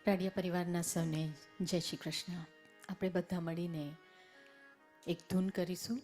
રાડિયા પરિવારના સૌને જય શ્રી કૃષ્ણ. આપણે બધા મળીને એક ધૂન કરીશું.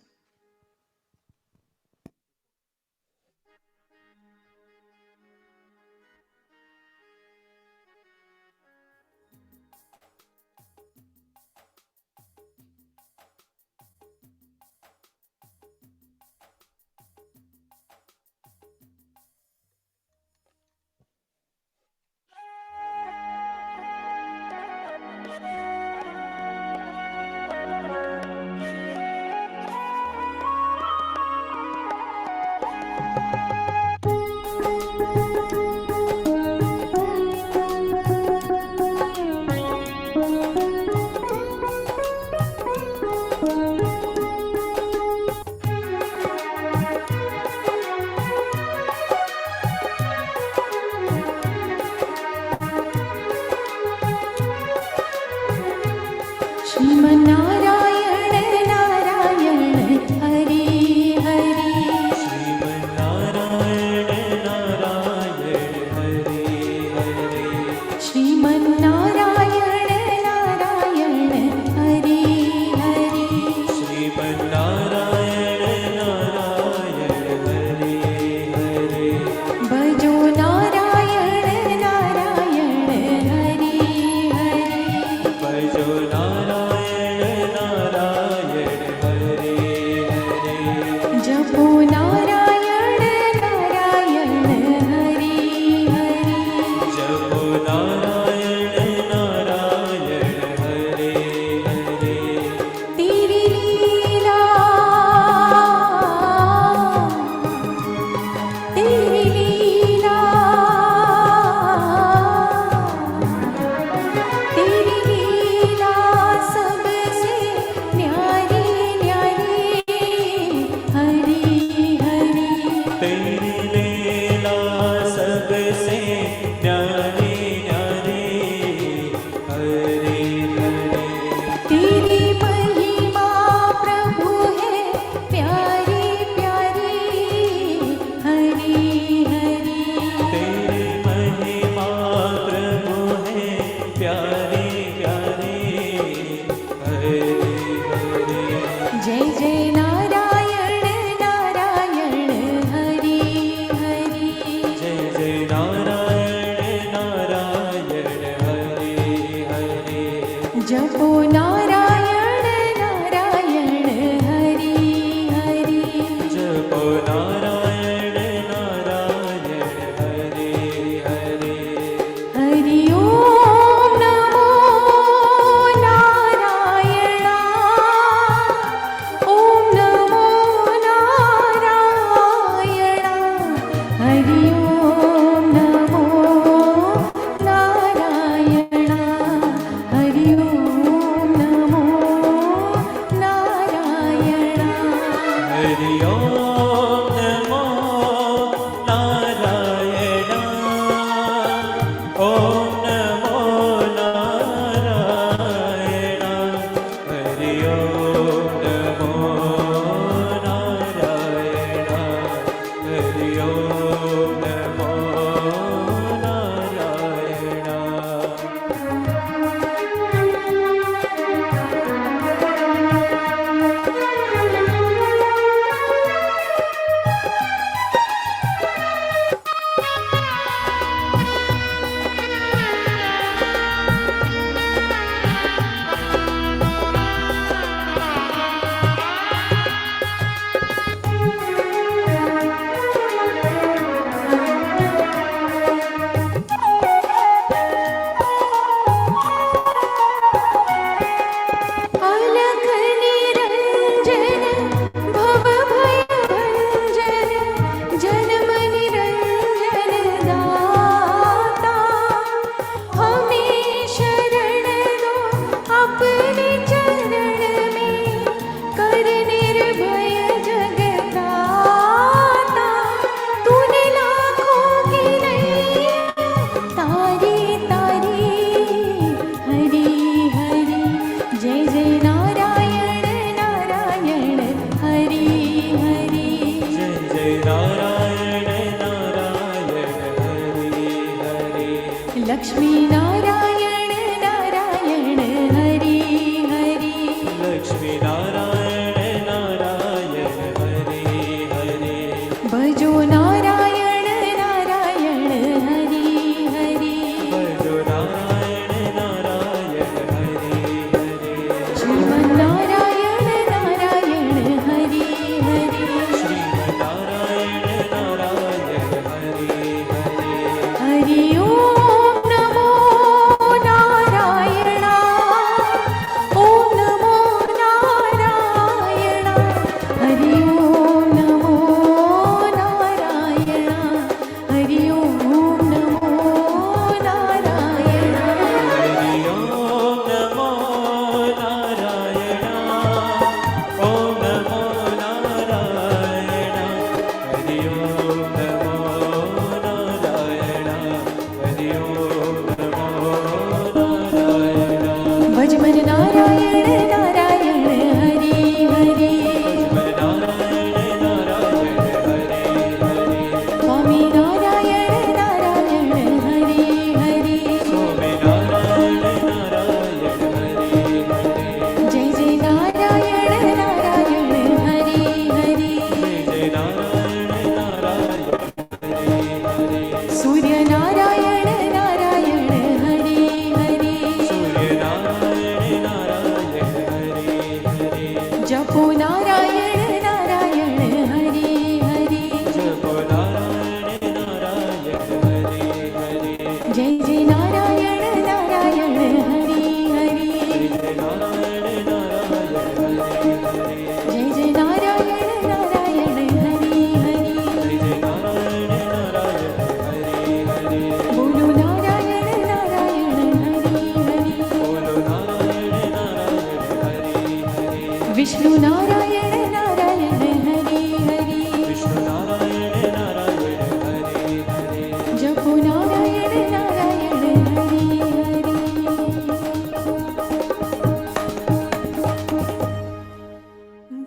विष्णु नारायण नारायण हरि हरि विष्णु नारायण नारायण हरे हरे जपो नारायण नारायण हरि हरि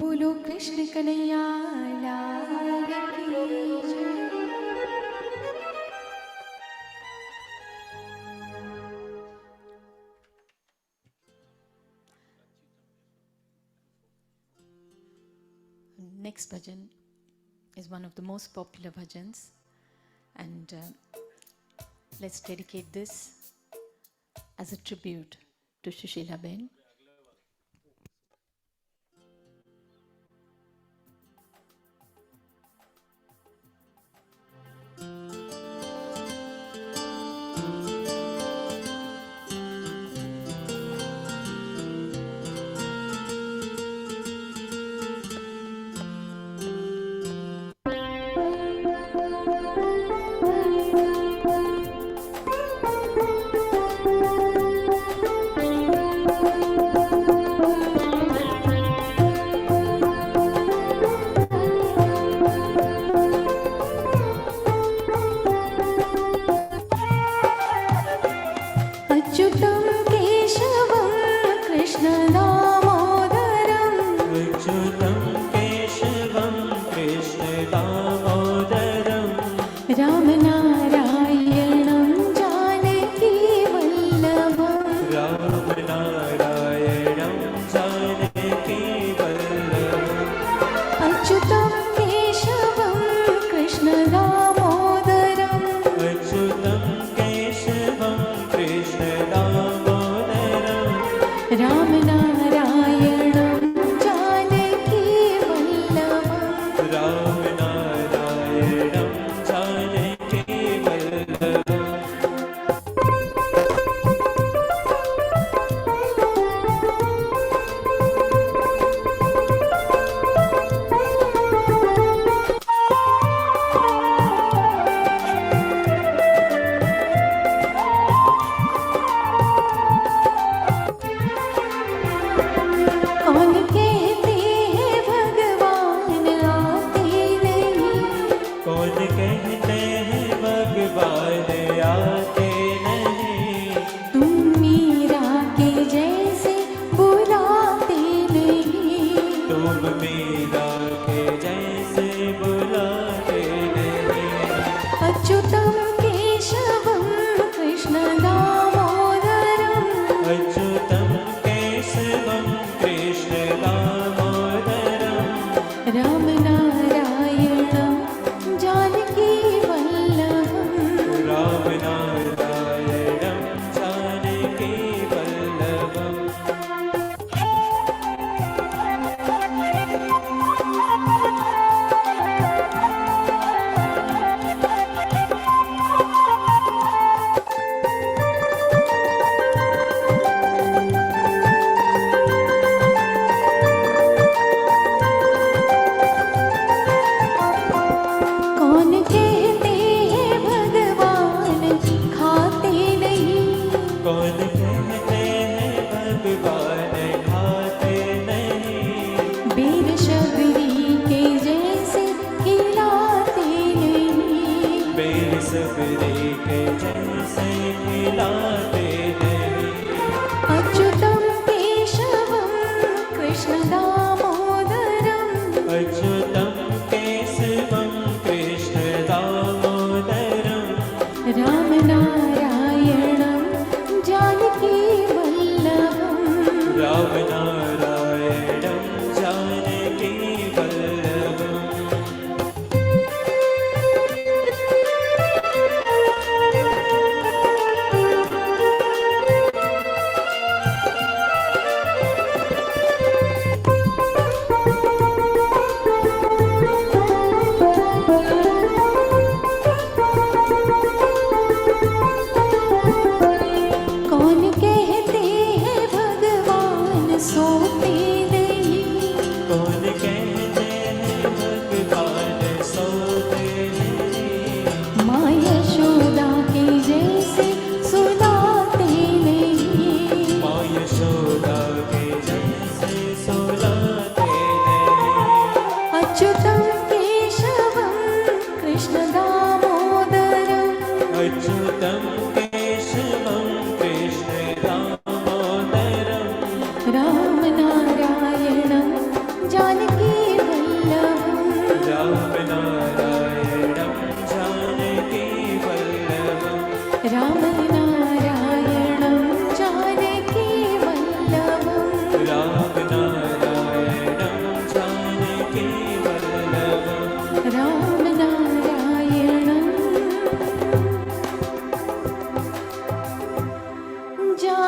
बोलो कृष्ण कन्हैया लाल की जय। Next bhajan is one of the most popular bhajans, and let's dedicate this as a tribute to SUSHILABEN.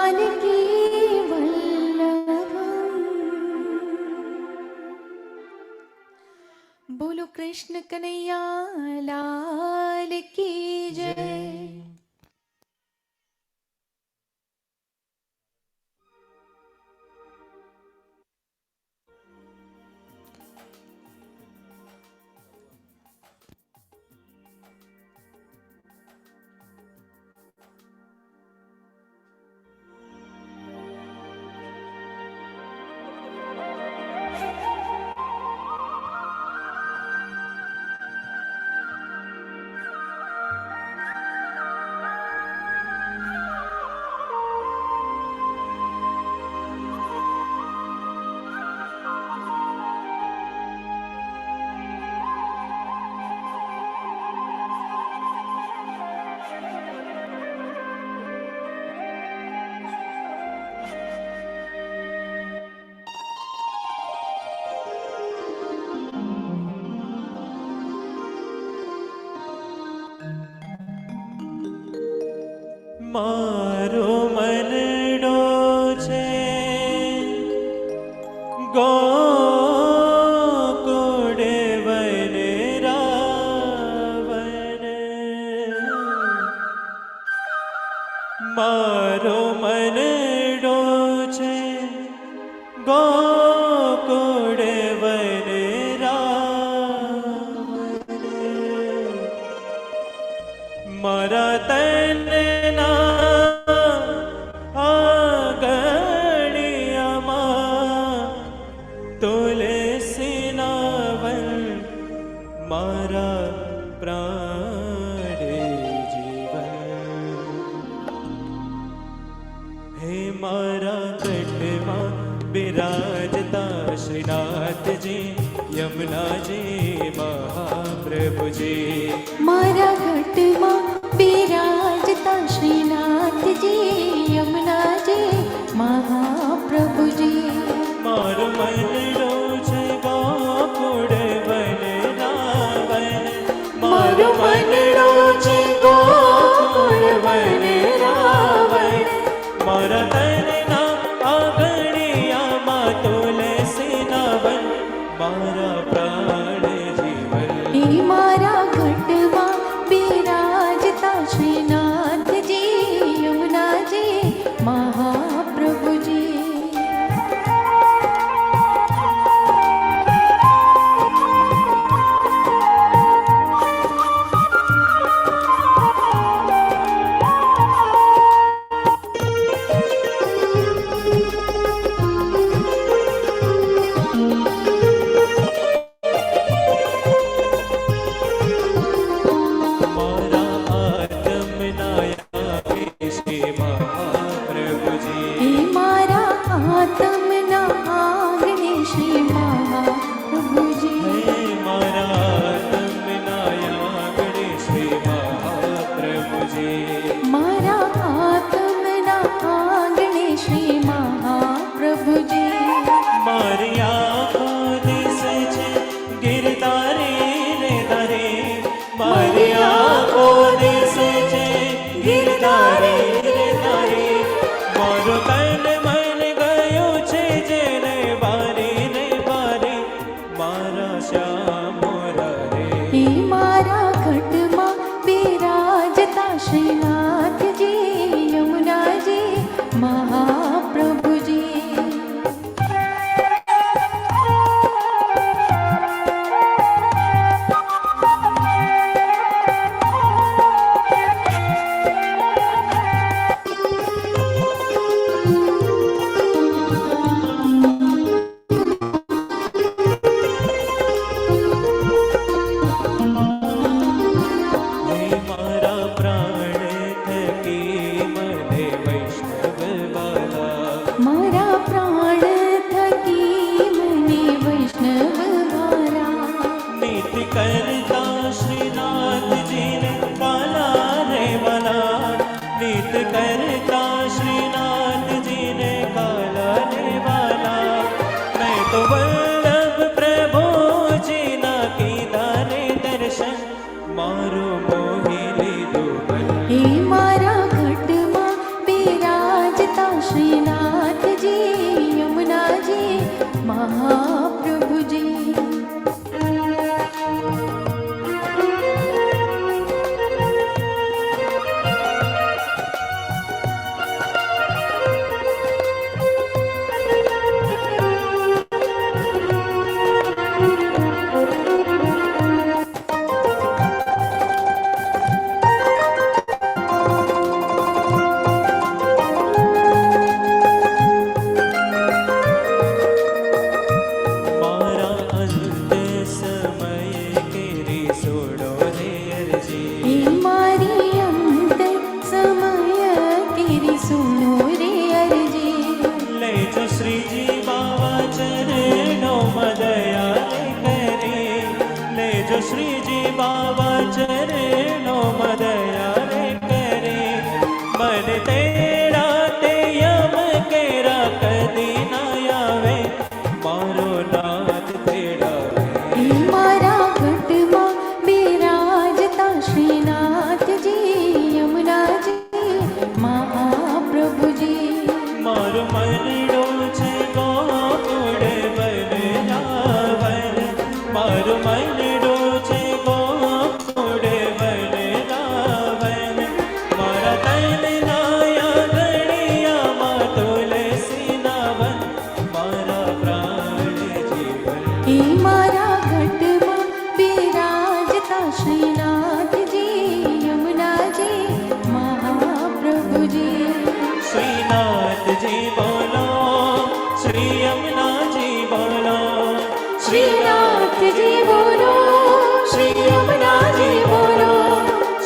Janaki Vallabham. बोलो कृष्ण कन्हैया लाल की जय। મારો મનડો છે ગોકુળે વને રાવણ. મારો મનડો છે ગોકુળે વને રાવણ. મારા તનના આંગણિયામાં તુલસીના વન મારા પ્રાણે જીવન. હે મારા ગઢમાં બિરાજતા શ્રીનાથજી યમુનાજી મહાપ્રભુજી. मारा घटमा बिराजता श्रीनाथजी यमुना जी महाप्रभुजी. મારો મનડો છે ગોકુળ વન રાવણ. મારો મનડો છે ગોકુળ વન રાવણ. મારા તનના આંગણિયામાં તુલસીના વન મારા પ્રાણ જીવન. हे मारा घटमा बिराजता श्रीनाथजी यमुना जी महाप्रभुजी. મારો તન મન ગયો છે જેને जो श्री जी बाबा चरणों में दया करे, ले जो श्री जी बाबा चरणों में दया करे, मन तेरा ते यम केरा कदी ना आवे, मारो नाथ तेरा मारा घटमा बिराजता श्रीनाथ जी यमुना जी महाप्रभु जी। मारो मनडो छे गोकुळ वृंदावन, मारो मनडो छे गोकुळ वृंदावन, मारा तन नाया गणिया मा तुलसी नावन, मारा प्राण जीवन हे मारा घटमा बिराजता श्रीनाथ जी यमुना जी महाप्रभु जी। श्रीनाथ जी बोलो, श्री यमुना जी बोलो, श्रीनाथ जी बोलो, श्री यमुना जी बोलो,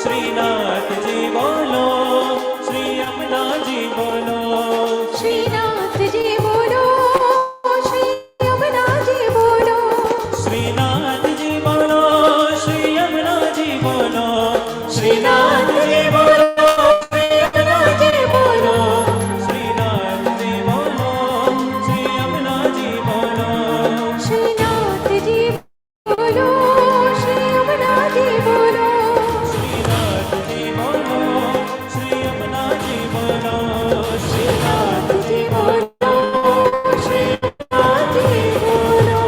श्रीनाथ जी बोलो, श्री यमुना जी बोलो, श्रीनाथ जी बोलो, श्री यमुना जी बोलो, श्रीनाथ जी बोलो, श्री यमुना जी बोलो, श्रीनाथ जी बोलो, श्री यमुना जी बोलो, श्रीनाथ जी बोलो, श्री यमुना जी बोलो, श्रीनाथ जी बोलो, श्री यमुना जी बोलो, श्रीनाथ जी बोलो, श्री यमुना जी बोलो, श्रीनाथ जी बोलो, श्री यमुना जी बोलो।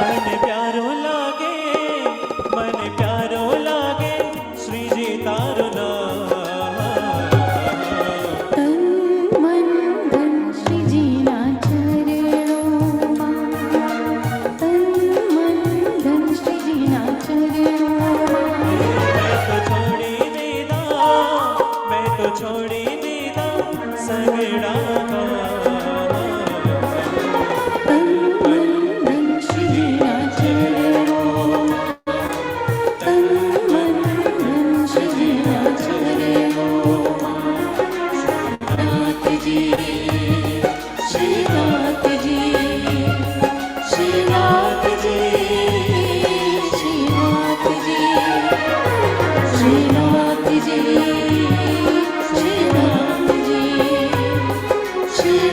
मन प्यारो लागे, मन प्यारो लागे, श्री जी तारो नाम। तन मन धन श्री जी ना चरणों मां, तन मन धन श्री जी ना चरणों मां। मैं तो छोड़ी दीदा, मैं तो छोड़ी दीदा सगड़ा का। तन मन धन श्री जी ना चरणों मां, तन मन धन श्री जी ना चरणों मां। नाथ जी, श्रीनाथ जी, श्रीनाथ जी, श्रीनाथ जी, श्रीनाथ जी, श्रीनाथ जी, श्रीनाथ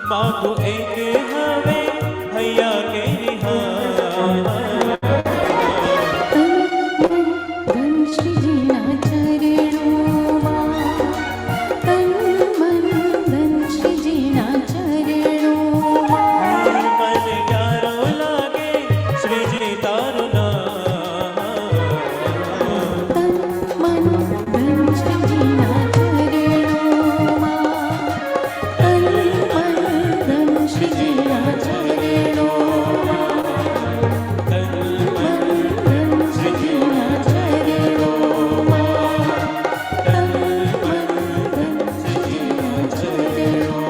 बापू एक हवे भैया के रिहा धन श्रीजीना चरणों तन मन धन श्रीजीना चरणों मन प्यारो लागे श्रीजी तारू तन मन धन श्रीजीना चरणों तन मन धन श्रीजीना चरणों तन मन धन श्रीजीना चरणों तन मन धन श्रीजीना चरणों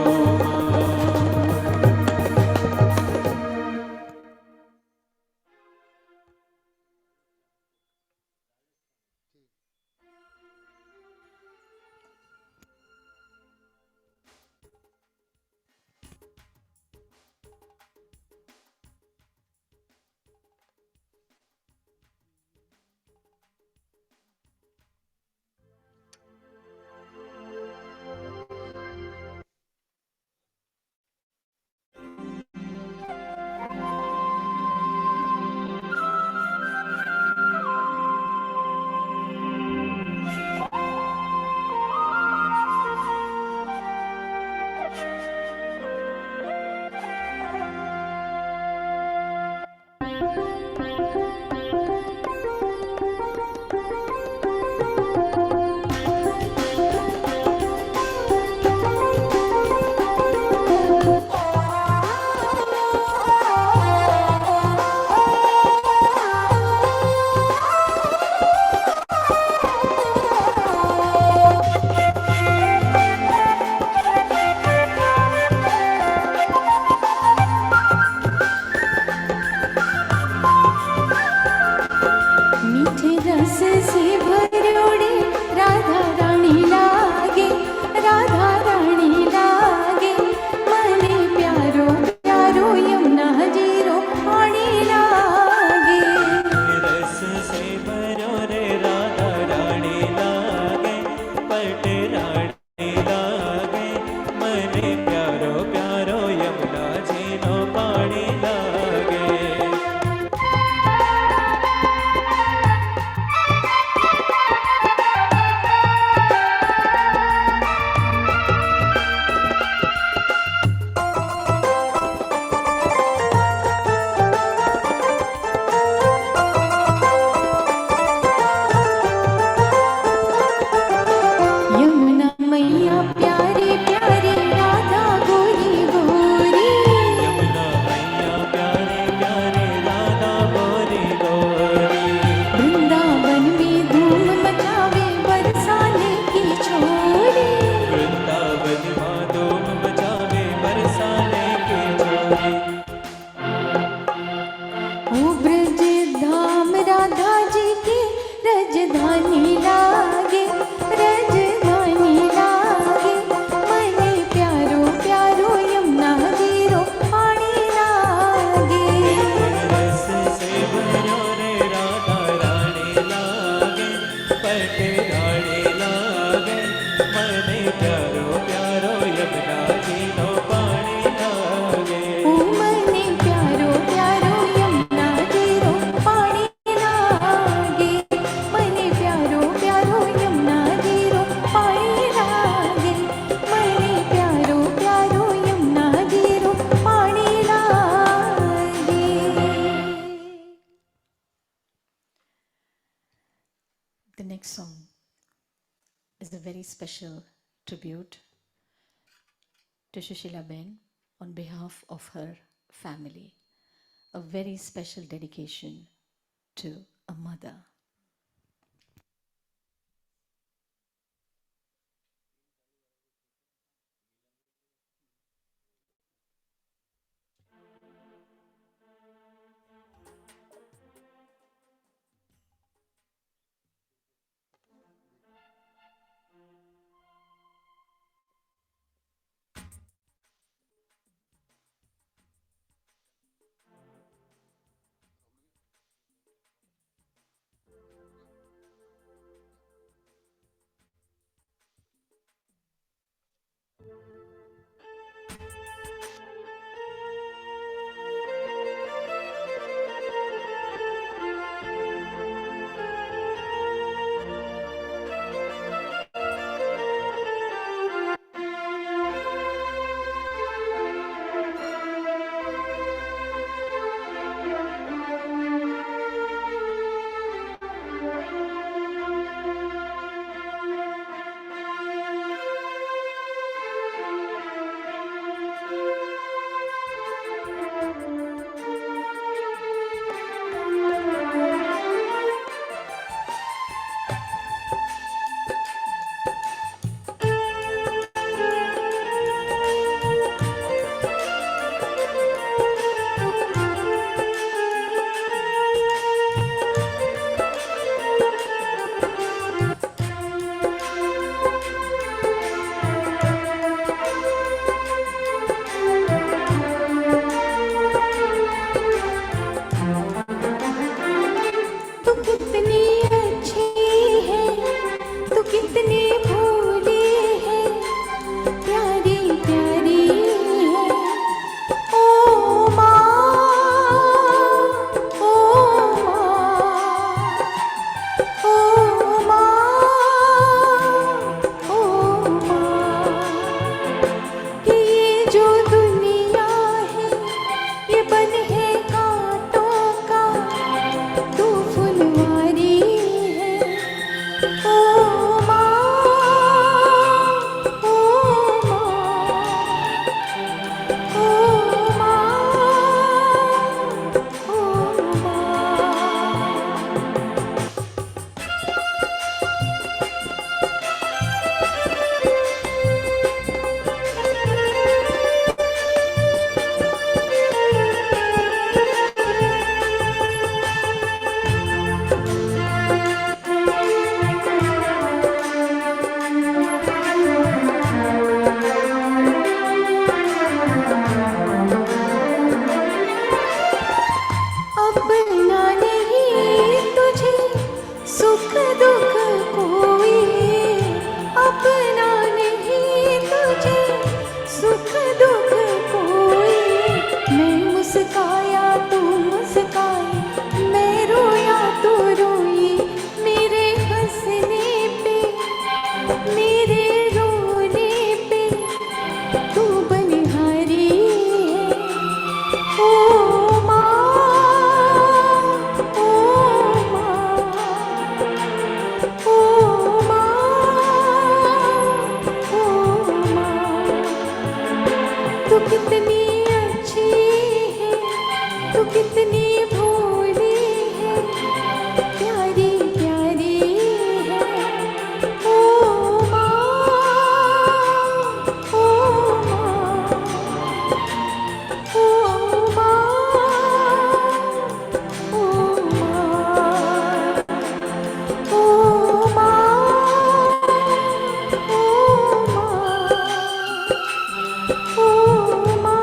मीठे रस से भरोड़े राधा रानी लागे मने प्यारो प्यारो यमुना जीरो पानी लागे रस से भरो रे राधा रानी लागे पट रानी लागे मने प्यारो प्यारो यमुना जी नो पानी लागे यमुना मैया प्यारे प्यारे राधा गोरी गोरी यमुना मैया प्यारे प्यारे राधा गोरी गोरी वृंदावन में धूम मचावे बरसाने की छोरी वृंदावन माँ धूम मचावे बरसाने के छोरी ओ ब्रज धाम राधा जी की रजधानी लागे मने प्यारो प्यारो यमुना जीरो पानी लागे रस से भरो रे राधा रानी लागे पट रानी लागे मने प्यारो प्यारो यमुना जी नो पानी लागे ओ मने प्यारो प्यारो यमुना जीरो पानी लागे मने प्यारो प्यारो यमुना जीरो पानी लागे मने प्यारो प्यारो यमुना जीरो पानी लागे The next song is a very special tribute to Sushilaben on behalf of her family. A very special dedication to a mother. जो दुनिया है ये बन है कांटों का, तू फुलवारी है। ओ माँ, ओ माँ, ओ अपना नहीं तुझे सुख दुख कोई, अपना नहीं तुझे सुख दुख कोई। मैं मुस्काया तू मुस्काई, मैं रोया तू रोई, मेरे हंसने पे मेरे रोने पे तू बलिहारी है। ओ माँ, ओ माँ, ओ माँ, ओ माँ, तू कितनी अच्छी है, तू कितनी भोली है, प्यारी प्यारी है। ओ माँ, ओ माँ, ओ माँ, ओ माँ, ओ माँ, ओ माँ,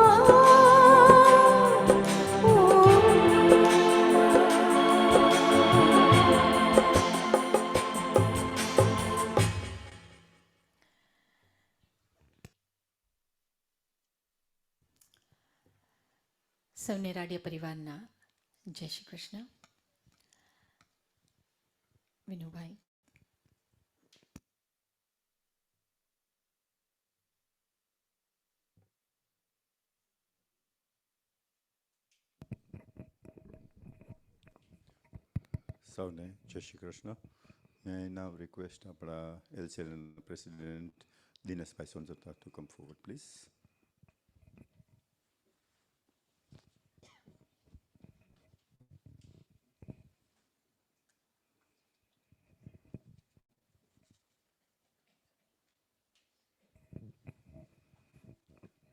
સૌને રાડિયા પરિવારના જય શ્રી કૃષ્ણ. વિનુભાઈ, સૌને જય Shri Krishna. May I now request આપણા LCNL President Dineshbhai સોનજોતા to come forward, please.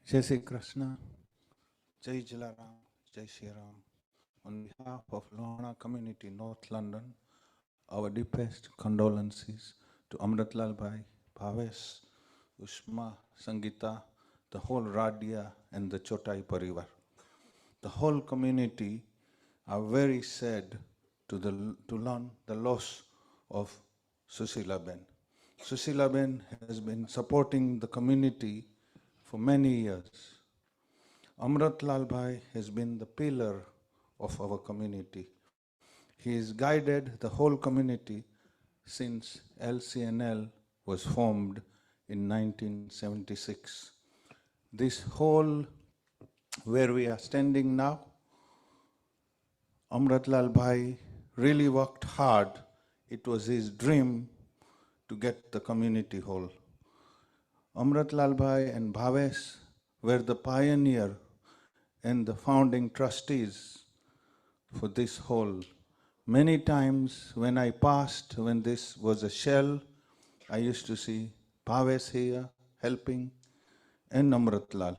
Jai Shri Krishna, Jai Jalaram, Jai Shri Ram. On behalf of Lohana community, North London, our deepest condolences to AMRATLALBHAI, Bhavesh, Ushma, Sangeeta, the whole RADIA and the Chotai Parivar. The whole community are very sad to learn the loss of SUSHILABEN. SUSHILABEN has been supporting the community for many years. AMRATLALBHAI has been the pillar of our community. He has guided the whole community since LCNL was formed in 1976. This whole, where we are standing now, AMRATLALBHAI really worked hard. It was his dream to get the community whole. AMRATLALBHAI and Bhavesh were the pioneer and the founding trustees for this whole. Many times when I passed, when this was a shell, I used to see Bhavesh here helping and Amratlal.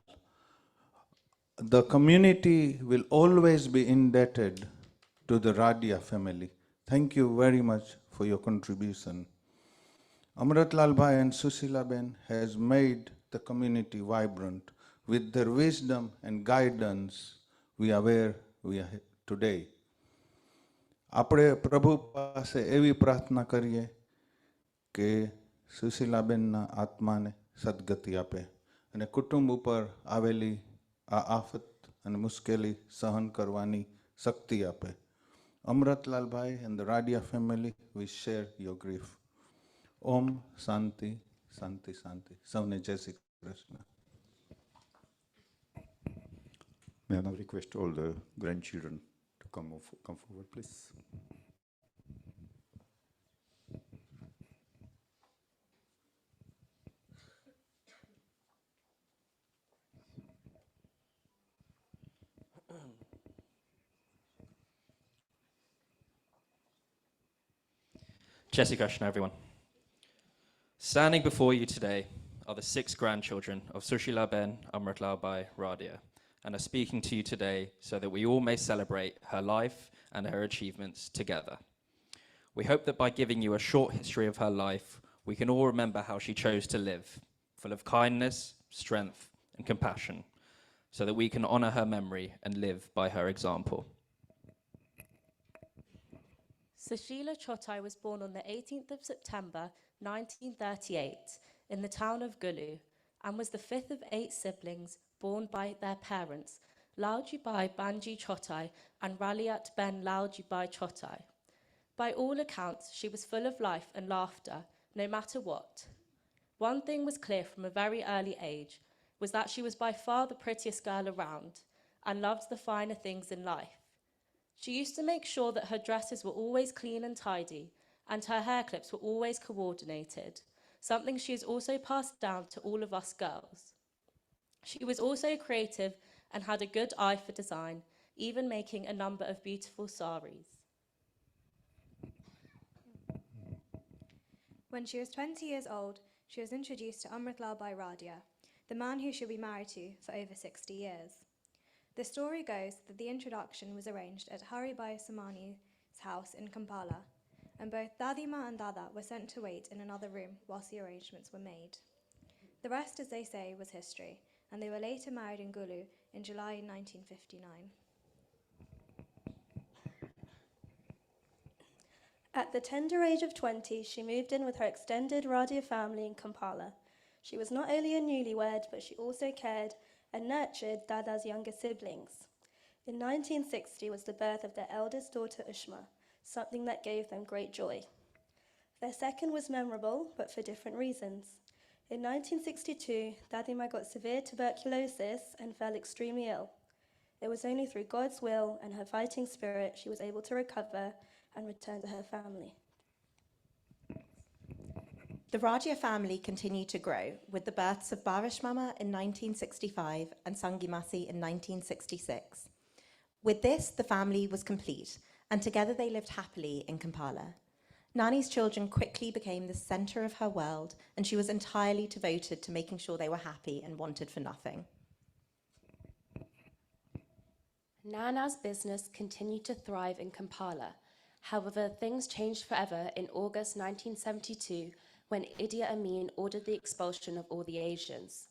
The community will always be indebted to the Radia family. Thank you very much for your contribution. AMRATLALBHAI and SUSHILABEN has made the community vibrant. With their wisdom and guidance, we are where we are today. આપણે પ્રભુ પાસે એવી પ્રાર્થના કરીએ કે સુશીલાબેનના આત્માને સદગતિ આપે અને કુટુંબ ઉપર આવેલી આ આફત અને મુશ્કેલી સહન કરવાની શક્તિ આપે. અમરતલાલભાઈ and the Radia family, we share your grief. ઓમ શાંતિ શાંતિ શાંતિ. સૌને જય Shri Krishna. May I now request all the grandchildren to come forward, please. Jai Shri Krishna, everyone. Standing before you today are the 6 grandchildren of SUSHILABEN, AMRATLALBHAI, RADIA, and are speaking to you today so that we all may celebrate her life and her achievements together. We hope that by giving you a short history of her life, we can all remember how she chose to live, full of kindness, strength, and compassion, so that we can honor her memory and live by her example. Sushila Chotai was born on the 18th of September 1938 in the town of Gulu and was the 5th of 8 siblings born by their parents, Lauji Bai Banji Chotai and Raliat Ben Lauji Bai Chotai. By all accounts, she was full of life and laughter, no matter what. One thing was clear from a very early age, was that she was by far the prettiest girl around and loved the finer things in life. She used to make sure that her dresses were always clean and tidy, and her hair clips were always coordinated, something she has also passed down to all of us girls. She was also creative and had a good eye for design, even making a number of beautiful saris. When she was 20 years old, she was introduced to AMRATLALBHAI RADIA, the man who she'll be married to for over 60 years. The story goes that the introduction was arranged at Haribai Samani's house in Kampala, and both Dadima and Dada were sent to wait in another room whilst the arrangements were made. The rest, as they say, was history, and they were later married in Gulu in July 1959. At the tender age of 20, she moved in with her extended Radia family in Kampala. She was not only a newlywed, but she also cared and nurtured Dada's younger siblings. In 1960 was the birth of their eldest daughter Ushma, something that gave them great joy. Their second was memorable, but for different reasons. In 1962, Dadima got severe tuberculosis and fell extremely ill. It was only through God's will and her fighting spirit she was able to recover and return to her family. The Radia family continued to grow with the births of Barish Mama in 1965 and Sangimasi in 1966. With this, the family was complete, and together they lived happily in Kampala. Nani's children quickly became the centre of her world, and she was entirely devoted to making sure they were happy and wanted for nothing. Nana's business continued to thrive in Kampala. However, things changed forever in August 1972 when Idi Amin ordered the expulsion of all the Asians.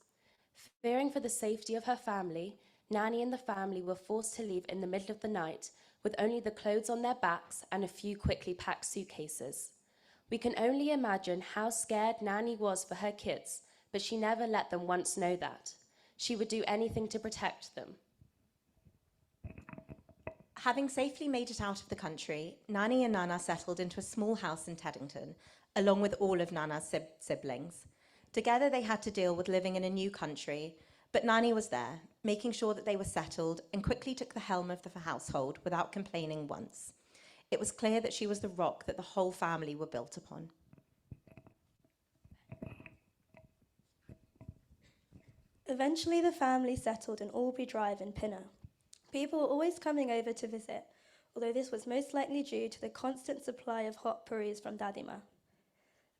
Fearing for the safety of her family, Nani and the family were forced to leave in the middle of the night with only the clothes on their backs and a few quickly packed suitcases. We can only imagine how scared Nani was for her kids, but she never let them once know that. She would do anything to protect them. Having safely made it out of the country, Nani and Nana settled into a small house in Teddington, along with all of Nana's siblings. Together they had to deal with living in a new country, but Nani was there, making sure that they were settled, and quickly took the helm of the household without complaining once. It was clear that she was the rock that the whole family were built upon. Eventually, the family settled in Albury Drive in Pinner. People were always coming over to visit, although this was most likely due to the constant supply of hot puris from Dadima.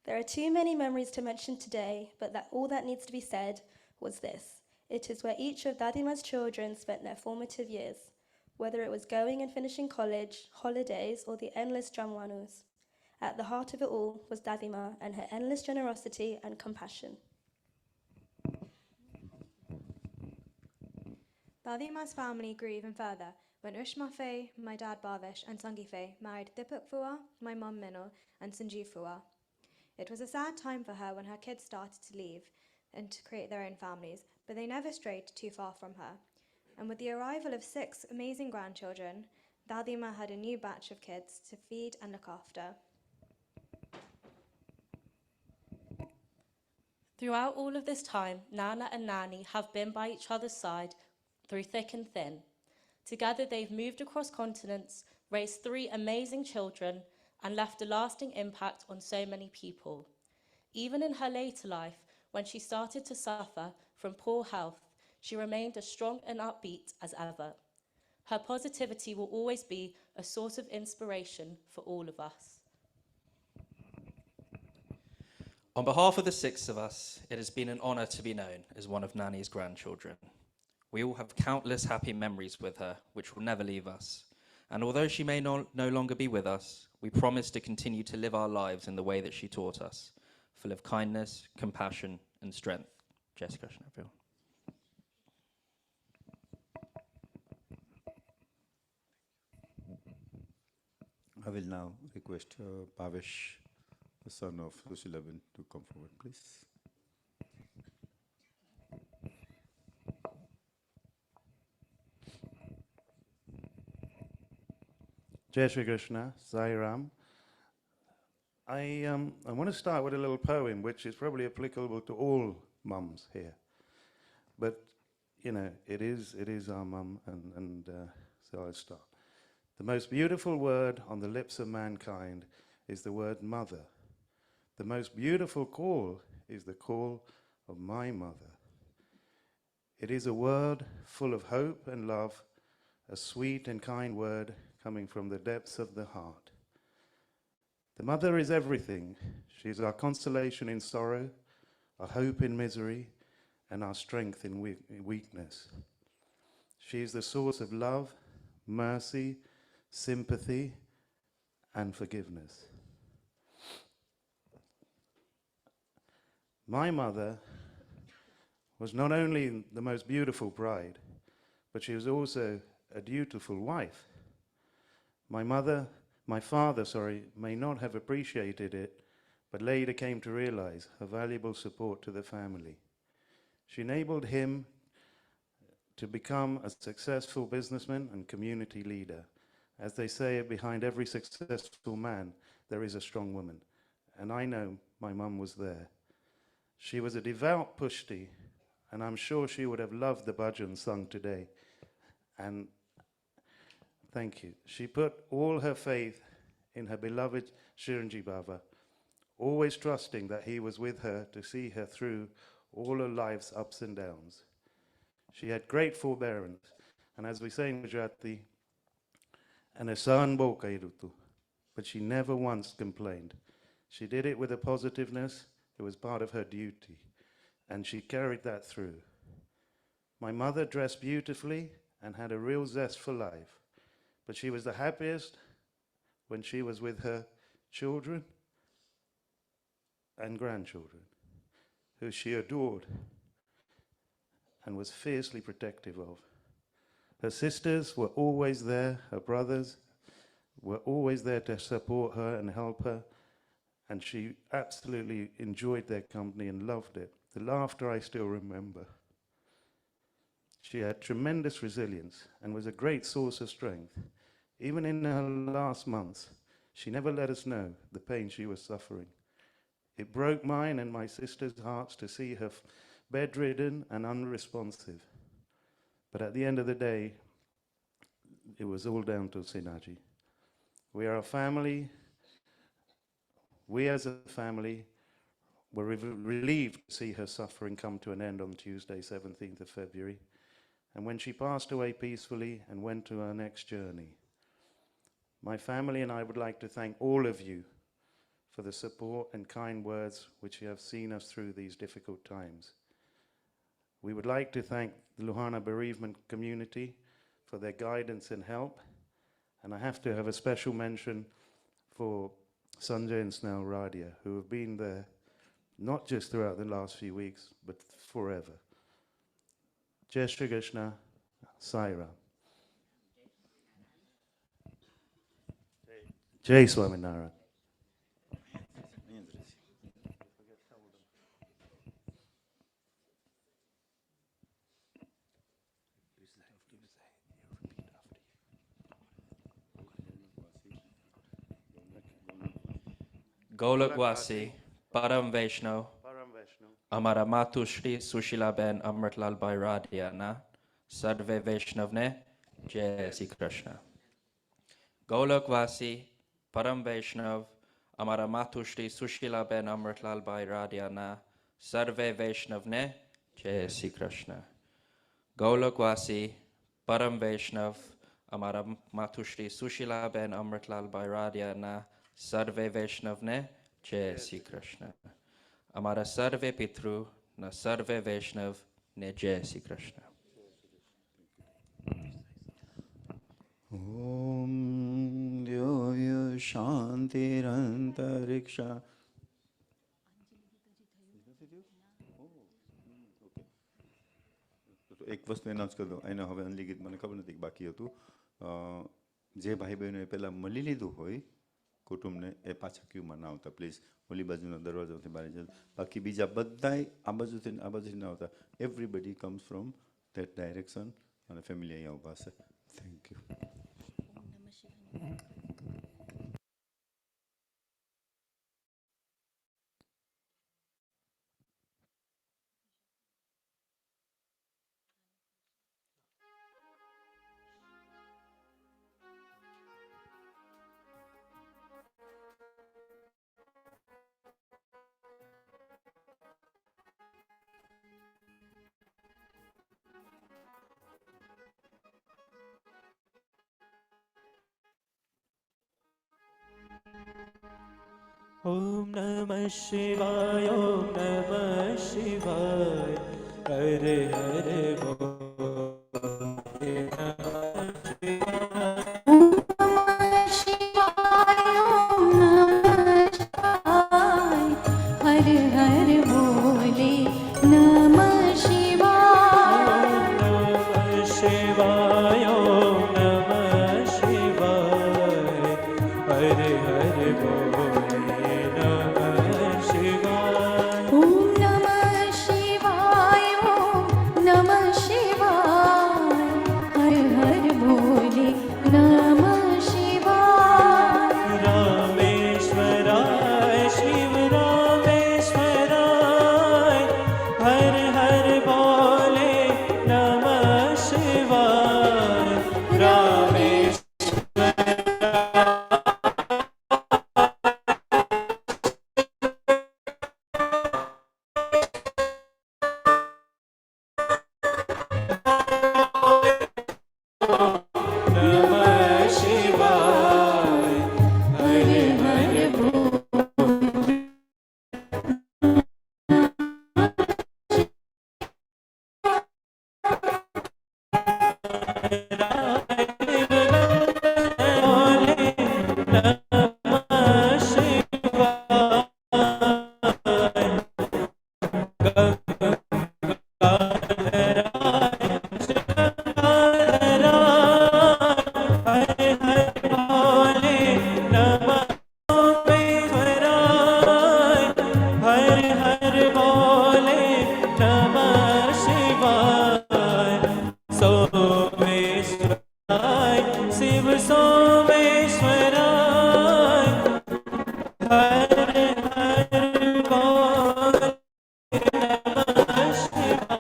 There are too many memories to mention today, but all that needs to be said was this. It is where each of Dadima's children spent their formative years, whether it was going and finishing college, holidays, or the endless jamwanus. At the heart of it all was Dadima and her endless generosity and compassion. Dadima's family grew even further when Ushma Faye, my dad Bhavesh, and Sangi Faye married Dipak Fua, my mum Minal, and Sanjeev Fua. It was a sad time for her when her kids started to leave and to create their own families, but they never strayed too far from her. And with the arrival of 6 amazing grandchildren, Dadima had a new batch of kids to feed and look after. Throughout all of this time, Nana and Nani have been by each other's side through thick and thin. Together, they've moved across continents, raised 3 amazing children, and left a lasting impact on so many people. Even in her later life, when she started to suffer from poor health, she remained as strong and upbeat as ever. Her positivity will always be a source of inspiration for all of us. On behalf of the 6 of us, it has been an honour to be known as one of Nanny's grandchildren. We all have countless happy memories with her, which will never leave us. And although she may no longer be with us, we promise to continue to live our lives in the way that she taught us, full of kindness, compassion, and strength. Jessica, everyone. I will now request Bhavesh, the son of SUSHILABEN, to come forward, please. Jai Shri Krishna, Sai Ram. I want to start with a little poem which is probably applicable to all mums here. But, you know, it is our mum, and so I'll start. The most beautiful word on the lips of mankind is the word mother. The most beautiful call is the call of my mother. It is a word full of hope and love, a sweet and kind word coming from the depths of the heart. The mother is everything. She is our consolation in sorrow, our hope in misery, and our strength in weakness. She is the source of love, mercy, sympathy, and forgiveness. My mother was not only the most beautiful bride, but she was also a dutiful wife. My father, may not have appreciated it, but later came to realize her valuable support to the family. She enabled him to become a successful businessman and community leader. As they say, behind every successful man, there is a strong woman. And I know my mum was there. She was a devout Pushti, and I'm sure she would have loved the Bhajans sung today. And thank you. She put all her faith in her beloved Chiranjeev Baba, always trusting that he was with her to see her through all her life's ups and downs. She had great forbearance, and as we say in Gujarati, and asan bo kairutu, but she never once complained. She did it with a positiveness. It was part of her duty, and she carried that through. My mother dressed beautifully and had a real zest for life, but she was the happiest when she was with her children and grandchildren, who she adored and was fiercely protective of. Her sisters were always there, her brothers were always there to support her and help her, and she absolutely enjoyed their company and loved it. The laughter I still remember. She had tremendous resilience and was a great source of strength. Even in her last months, she never let us know the pain she was suffering. It broke mine and my sister's hearts to see her bedridden and unresponsive. But at the end of the day, it was all down to Sinaji. We are a family. We as a family were relieved to see her suffering come to an end on Tuesday, 17th of February. And when she passed away peacefully and went to her next journey, my family and I would like to thank all of you for the support and kind words which you have seen us through these difficult times. We would like to thank the LCNL Bereavement Committee for their guidance and help. And I have to have a special mention for Sanjay and Snell RADIA, who have been there not just throughout the last few weeks, but forever. Jai Shri Krishna, Sai Ram. Jai Swaminarayan. Golakwasi, Param VAISHNAV, Param VAISHNAV, Amara Matu Shri SUSHILABEN AMRATLALBHAI RADIA na सर्वे वैष्णव ने जय श्री कृष्ण। गोलोकवासी परम वैष्णव हमारा मातुश्री सुशीलाबेन अमृतलालभाई राडिया ना सर्वे वैष्णव ने जय श्री कृष्ण। गोलोकवासी परम वैष्णव हमारा मातुश्री सुशीलाबेन अमृतलालभाई राडिया ना सर्वे वैष्णव ने जय श्री कृष्ण। हमारा सर्वे पितृ न सर्वे वैष्णव ने जय श्री कृष्ण। ओम यो यो शांतिरंतरिक्षा। एक वस्तु एनाउंस कर दो एना हवे अनली गीत મને ખબર નથી કે બાકી હતું જે ભાઈ બહેનોએ પહેલાં મળી લીધું હોય કુટુંબને એ પાછા ક્યુમાં ના આવતા પ્લીઝ ઓલી બાજુના દરવાજાથી બહાર જતા બાકી બીજા બધાય આ બાજુથી ના આવતા everybody comes from that direction અને ફેમિલી અહીંયા ઊભા છે થેન્ક યુ ओम नमः शिवाय ओम नमः शिवाय हरे हरे बोल हर हर बोले नमः शिवाय। नमः शिवाय ओम नमः शिवाय हरे हरे बोले नमः शिवाय। ओम नमः शिवाय ओम नमः शिवाय हर हर बोले नमः शिवाय। रामेश्वराय शिव रामेश्वराय हर हर बोले नमः शिवाय। नमः शिवाय हरे हरे सोमेश्वराय शिव सोमेश्वराय हर हर बोल नमः शिवाय।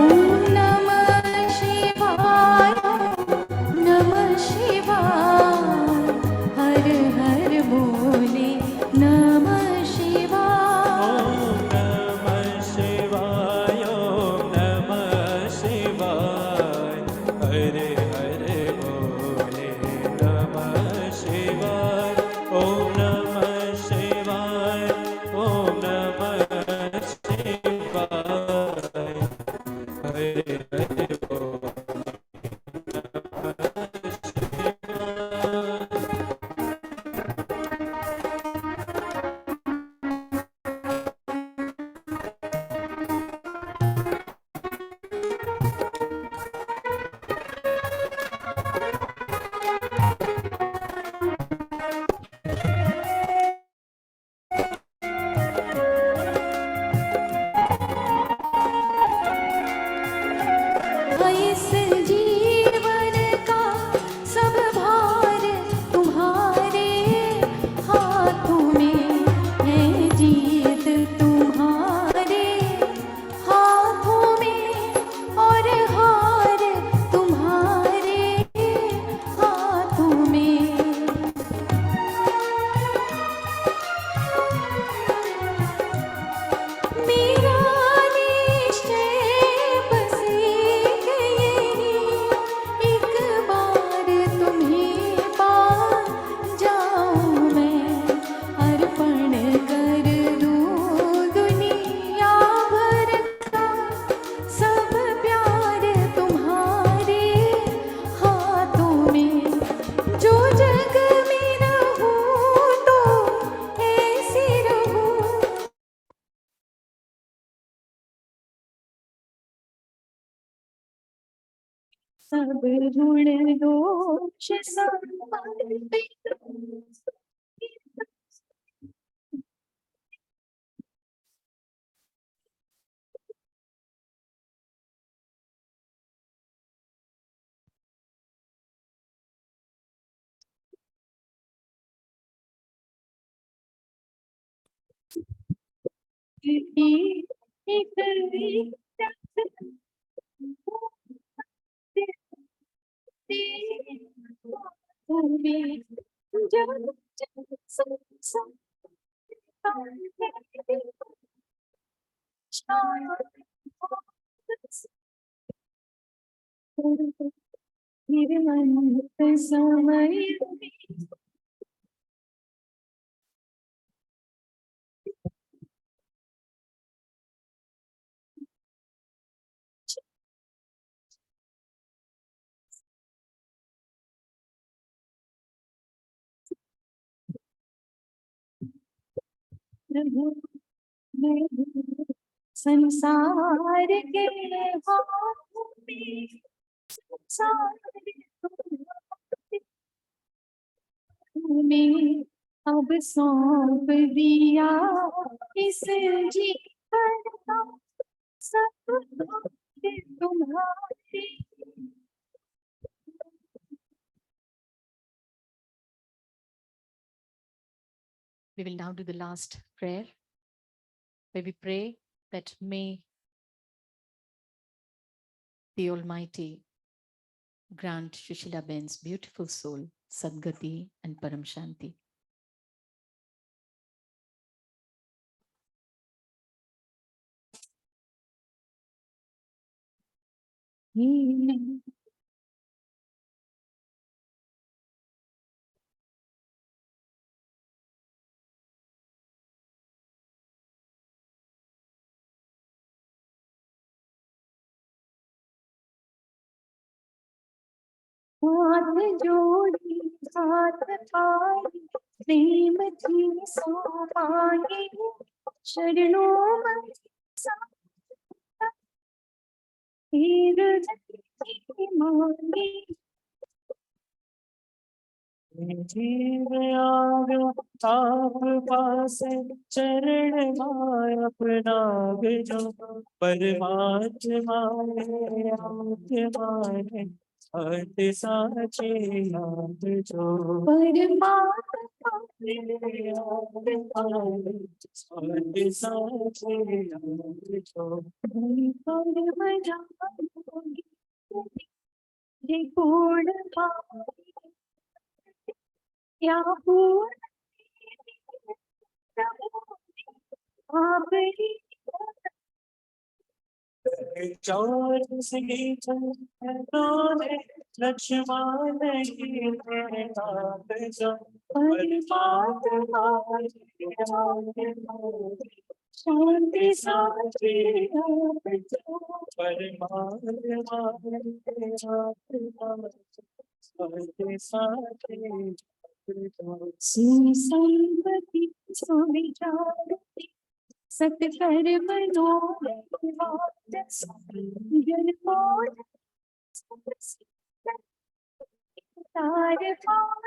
ओम नमः शिवाय नमः शिवाय हर हर बोले नमः शिवाय। नमः शिवाय ओम नमः शिवाय सब गुण दोष समर्पित समय संसार के हाथों में संसार में अब सौंप दिया इस जीवन का सब तुम्हारे। We will now do the last prayer, where we pray that may the Almighty grant Sushilaben's beautiful soul Sadgati and Param Shanti. हाथ जोड़ी हाथ पाई प्रेम थी सोमाए शरणों में मांगी जीव आयो आप पास चरण माय अपना जो परमात्मा आत्मा अति साचे याद जो परमात्मा अति साचे याद जो पूर्ण क्या पूर्ण आप ही चौर से लक्ष्मण शांति साची सुसंगति सुविचारति सत्कर्म तार पार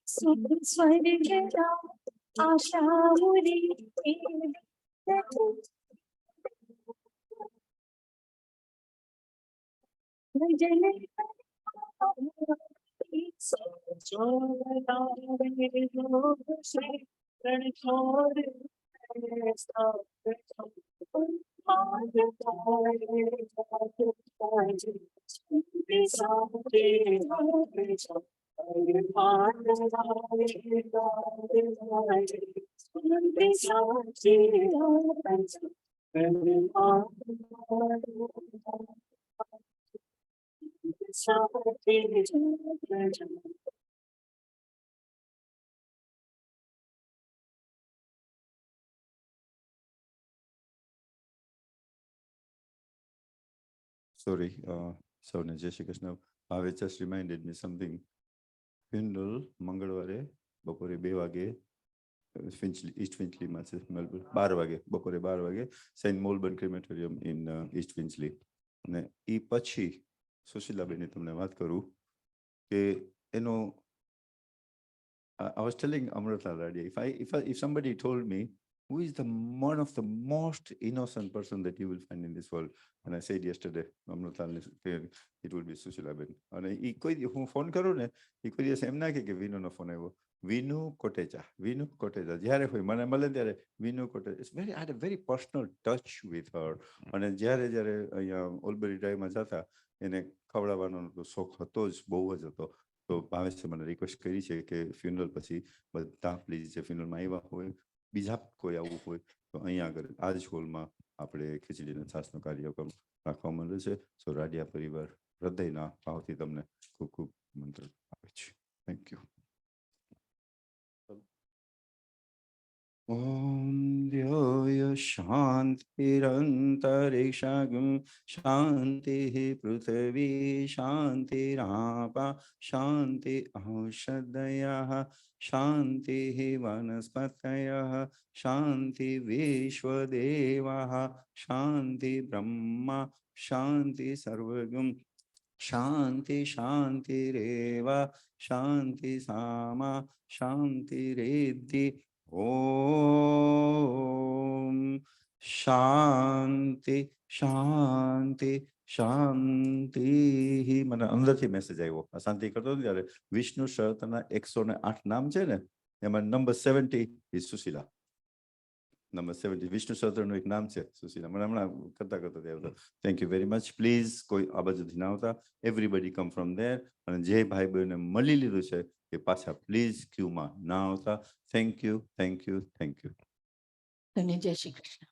सुख स्वर्ग आशा मुरी भजन Sorry, સૌને જય શ્રી કૃષ્ણ. હવે just reminded me something. funeral મંગળવારે બપોરે 2 વાગે ફિન્ચલી ઈસ્ટ ફિન્ચલીમાં છે, મેલબર્ન 12 વાગે, બપોરે 12 વાગે સેન્ટ મોલબર્ન ક્રેમેટોરિયમ ઇન ઈસ્ટ ફિન્ચલી. અને એ પછી સુશીલાબેનની તમને વાત કરું કે એનો I was telling Amrata Radia, if somebody told me who is one of the most innocent person that you will find in this world, and I said yesterday, Amrata, it will be Sushilaben. And he હું phone કરું ને એ કોઈ દિવસ એમ ના કે વિનુનો phone આવ્યો, વિનુ કોટેચા જ્યારે હોય મને મળે ત્યારે Vinu Kotecha. It's very I had a very personal touch with her. અને જ્યારે અહીંયા ઓલબરી ડ્રાઈવમાં જતા એને ખવડાવવાનો તો શોખ હતો જ, બહુ જ હતો. તો ભાવેશે મને રિક્વેસ્ટ કરી છે કે ફ્યુનરલ પછી બધા પ્લીઝ જે ફ્યુનરલમાં આવ્યા હોય, બીજા કોઈ આવવું હોય તો અહીંયા આગળ આ જ હોલમાં આપણે ખીચડીના છાસનો કાર્યક્રમ રાખવામાં આવ્યો છે. સો રાડિયા પરિવાર હૃદયના ભાવથી તમને ખૂબ ખૂબ મંત્રણ આપે છે. Thank you. Om Dhyaya Shantirantarikshagun Shanti Prithvi Shanti Rapa Shanti Aushadayah Shanti Vanaspatayah Shanti Vishwadevah Shanti Brahma Shanti Sarvagam Shanti Shanti Reva Shanti Sama Shanti Redhi. ઓમ શાંતિ શાંતિ શાંતિ. મને અંદરથી મેસેજ આવ્યો આ શાંતિ કરતો હતો ત્યારે. વિષ્ણુ સહસ્ત્રના 108 નામ છે ને, એમાં number 70 is Sushila. Number 70 Vishnu સહસ્ત્રનું એક નામ છે સુશીલા. મને હમણાં કરતા થયા. Thank you very much. Please કોઈ આ બાજુથી ના આવતા, એવરીબડી કમ ફ્રોમ ધેર. અને જે ભાઈ બહેનને મળી લીધું છે એ પાછા પ્લીઝ ક્યુમાં ના આવતા. Thank you thank you thank you. તમને જય શ્રી કૃષ્ણ.